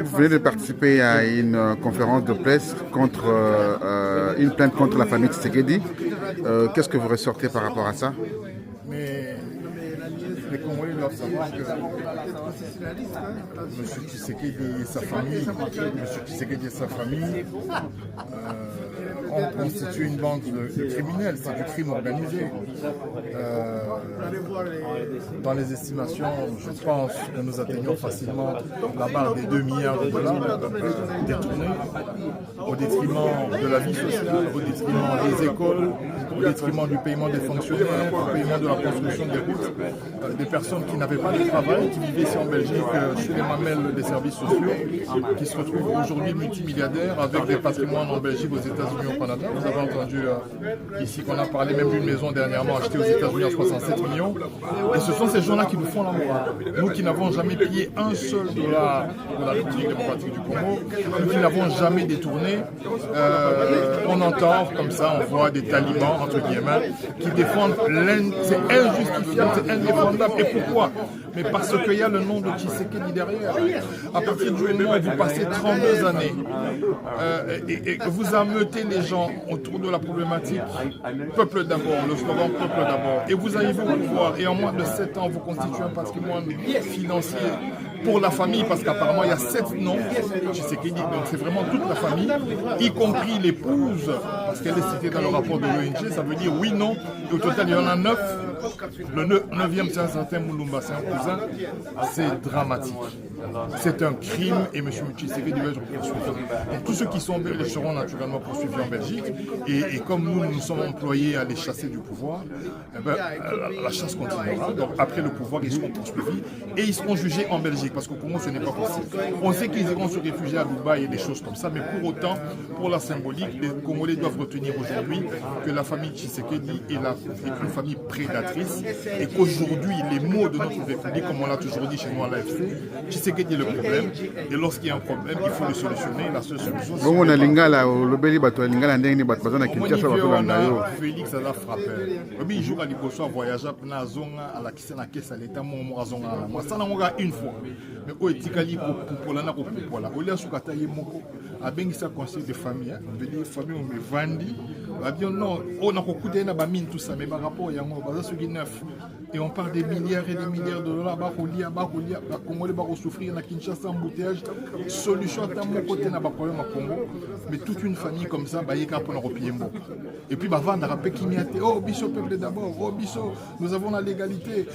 Vous venez de participer à une conférence de presse contre une plainte contre la famille Tshisekedi. Qu'est-ce que vous ressortez par rapport à ça? Mais les Congolais doivent savoir que M. Tshisekedi et sa famille, ont constitué une bande de criminels. C'est du crime organisé. Dans les estimations, je pense que nous atteignons facilement la barre des 2 milliards de dollars détournés au détriment de la vie sociale, au détriment des écoles, au détriment du paiement des fonctionnaires, au paiement de la construction des routes, des personnes qui n'avaient pas de travail, qui vivaient ici en Belgique sous les mamelles des services sociaux, qui se retrouvent aujourd'hui multimilliardaires avec des patrimoines en Belgique, aux États-Unis, au Canada. Vous avez entendu ici qu'on a parlé même d'une maison dernièrement achetée aux États-Unis à 67 millions. Et ce sont ces gens-là qui nous font la morale. Nous qui n'avons jamais payé un seul dollar de la République démocratique du Congo, nous qui n'avons jamais détourné, on entend comme ça, on voit des talibans, entre guillemets, qui défendent c'est injustifiable, c'est indéfendable. Et pourquoi? Mais parce qu'il y a le nom de Tshisekedi derrière. À partir du moment où vous passez 32 années et que vous ameutez les gens autour de la problématique peuple d'abord, le slogan peuple d'abord, et vous arrivez au pouvoir et en moins de 7 ans vous constituez un patrimoine financier pour la famille, parce qu'apparemment il y a 7 noms Tshisekedi, donc c'est vraiment toute la famille, y compris l'épouse, parce qu'elle est citée dans le rapport de l'ONG, ça veut dire oui, non, et au total il y en a 9. Le 9e, c'est un certain Moulumba, c'est un cousin. C'est dramatique. C'est un crime et M. Tshisekedi doit être poursuivi. Donc, tous ceux qui sont belges seront naturellement poursuivis en Belgique. Et comme nous sommes employés à les chasser du pouvoir, eh ben, la chasse continuera. Donc après le pouvoir, ils seront poursuivis et ils seront jugés en Belgique. Parce qu'au Congo, ce n'est pas possible. On sait qu'ils iront se réfugier à Dubaï et des choses comme ça. Mais pour autant, pour la symbolique, les Congolais doivent retenir aujourd'hui que la famille Tshisekedi est une famille prédatrice. Et qu'aujourd'hui, les mots de notre République, comme on l'a toujours dit chez nous à l'AFC, Tshisekedi est le problème. Et lorsqu'il y a un problème, il faut le solutionner. La seule solution, c'est... On a lingala, le beli bato lingala ndenge bato bazana kinshasa bato landayo. Félix a frappé. Oui, il joue à l'Ibosso, voyage à Zonga, à la Kissa, à Kessa, l'État, à Zonga. Moi, ça n'a pas une fois. Mais au Etikali, pour la Nako, pour la Olia Soukata Yemoko, a bien ça conseil de famille. On famille, on me vendit. Non, on a beaucoup de tout ça, mais par rapport à Yango, et on parle des milliards et des milliards de dollars. Les Congolais vont souffrir à Kinshasa, embouteillage. Solution à mon côté, n'a pas de problème à Congo. Mais toute une famille comme ça, il y a pour repier. Et puis, avant de rappeler qu'il y a oh, Bisso, peuple d'abord, oh, Bisso, nous avons la légalité.